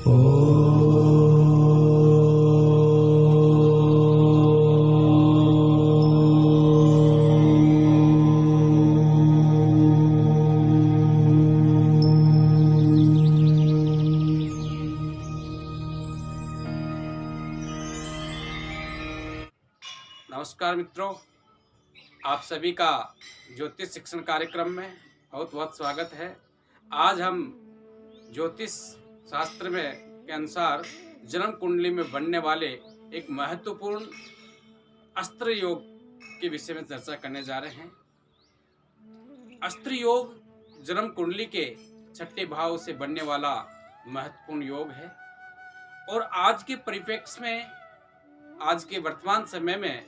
नमस्कार मित्रों, आप सभी का ज्योतिष शिक्षण कार्यक्रम में बहुत बहुत स्वागत है। आज हम ज्योतिष शास्त्र में के अनुसार जन्म कुंडली में बनने वाले एक महत्वपूर्ण अस्त्र योग के विषय में चर्चा करने जा रहे हैं। अस्त्र योग जन्म कुंडली के छठे भाव से बनने वाला महत्वपूर्ण योग है और आज के परिप्रेक्ष्य में, आज के वर्तमान समय में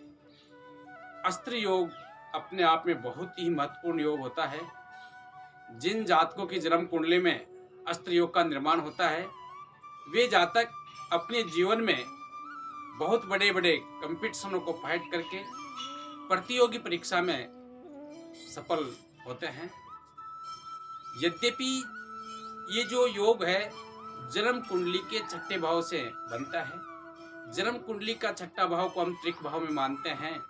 अस्त्र योग अपने आप में बहुत ही महत्वपूर्ण योग होता है। जिन जातकों की जन्म कुंडली में अस्त्र योग का निर्माण होता है, वे जातक अपने जीवन में बहुत बड़े बड़े कंपटीशनों को फाइट करके प्रतियोगी परीक्षा में सफल होते हैं। यद्यपि ये जो योग है जन्म कुंडली के छठे भाव से बनता है। जन्म कुंडली का छठा भाव को हम त्रिक भाव में मानते हैं।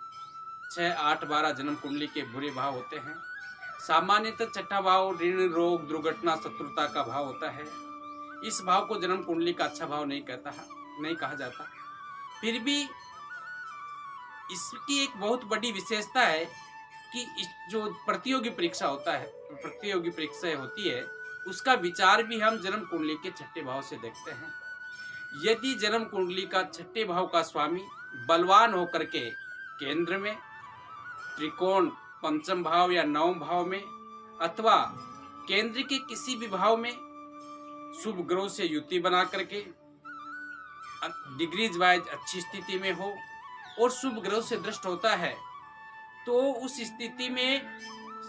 6, 8, 12 जन्म कुंडली के बुरे भाव होते हैं। सामान्यतः छठा भाव ऋण, रोग, दुर्घटना, शत्रुता का भाव होता है। इस भाव को जन्म कुंडली का अच्छा भाव नहीं कहा जाता। फिर भी इसकी एक बहुत बड़ी विशेषता है कि जो प्रतियोगी परीक्षा होता है, प्रतियोगी परीक्षा होती है, उसका विचार भी हम जन्म कुंडली के छठे भाव से देखते हैं। यदि जन्म कुंडली का छठे भाव का स्वामी बलवान होकर के केंद्र में, त्रिकोण, पंचम भाव या नवम भाव में अथवा केंद्र के किसी भी भाव में शुभ ग्रह से युति बना करके डिग्रीज वाइज अच्छी स्थिति में हो और शुभ ग्रह से दृष्ट होता है, तो उस स्थिति में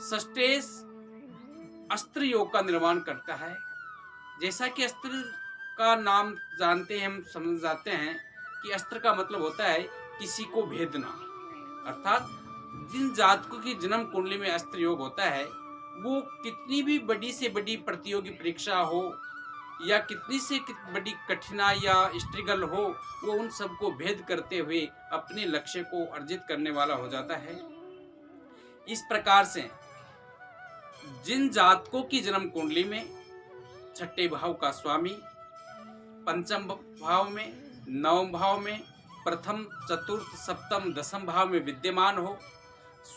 सस्टेस अस्त्र योग का निर्माण करता है। जैसा कि अस्त्र का नाम जानते हैं, हम समझ जाते हैं कि अस्त्र का मतलब होता है किसी को भेदना। अर्थात जिन जातकों की जन्म कुंडली में अस्त्र योग होता है, वो कितनी भी बड़ी से बड़ी प्रतियोगी परीक्षा हो या कितनी से बड़ी कठिनाई या स्ट्रगल हो, वो उन सबको भेद करते हुए अपने लक्ष्य को अर्जित करने वाला हो जाता है। इस प्रकार से जिन जातकों की जन्म कुंडली में छठे भाव का स्वामी पंचम भाव में, नवम भाव में, प्रथम, चतुर्थ, सप्तम, दसम भाव में विद्यमान हो,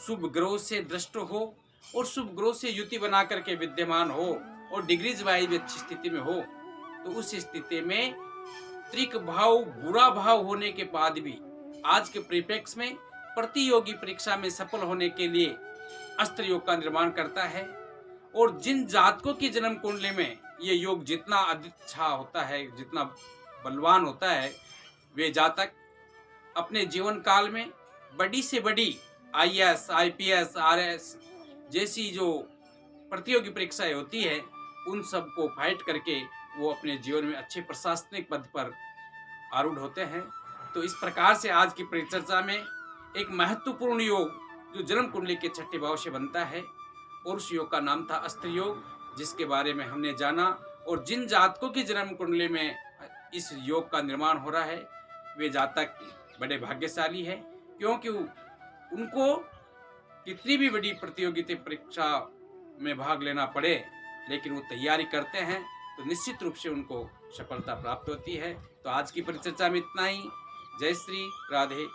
शुभ ग्रह से दृष्ट हो और शुभ ग्रह से युति बना करके विद्यमान हो और डिग्रीज वाइज भी अच्छी स्थिति में हो, तो उस स्थिति में त्रिक भाव बुरा भाव होने के बाद भी आज के परिप्रेक्ष्य में प्रतियोगी परीक्षा में सफल होने के लिए अस्त्र योग का निर्माण करता है। और जिन जातकों की जन्म कुंडली में ये योग जितना अच्छा होता है, जितना बलवान होता है, वे जातक अपने जीवन काल में बड़ी से बड़ी IAS, IPS, RS जैसी जो प्रतियोगी परीक्षाएं होती है, उन सब को फाइट करके वो अपने जीवन में अच्छे प्रशासनिक पद पर आरूढ़ होते हैं। तो इस प्रकार से आज की परिचर्चा में एक महत्वपूर्ण योग जो जन्म कुंडली के छठे भाव से बनता है, और उस योग का नाम था अस्त्र योग, जिसके बारे में हमने जाना। और जिन जातकों की जन्म कुंडली में इस योग का निर्माण हो रहा है, वे जातक बड़े भाग्यशाली है, क्योंकि उनको कितनी भी बड़ी प्रतियोगिता परीक्षा में भाग लेना पड़े, लेकिन वो तैयारी करते हैं तो निश्चित रूप से उनको सफलता प्राप्त होती है। तो आज की परिचर्चा में इतना ही। जय श्री राधे।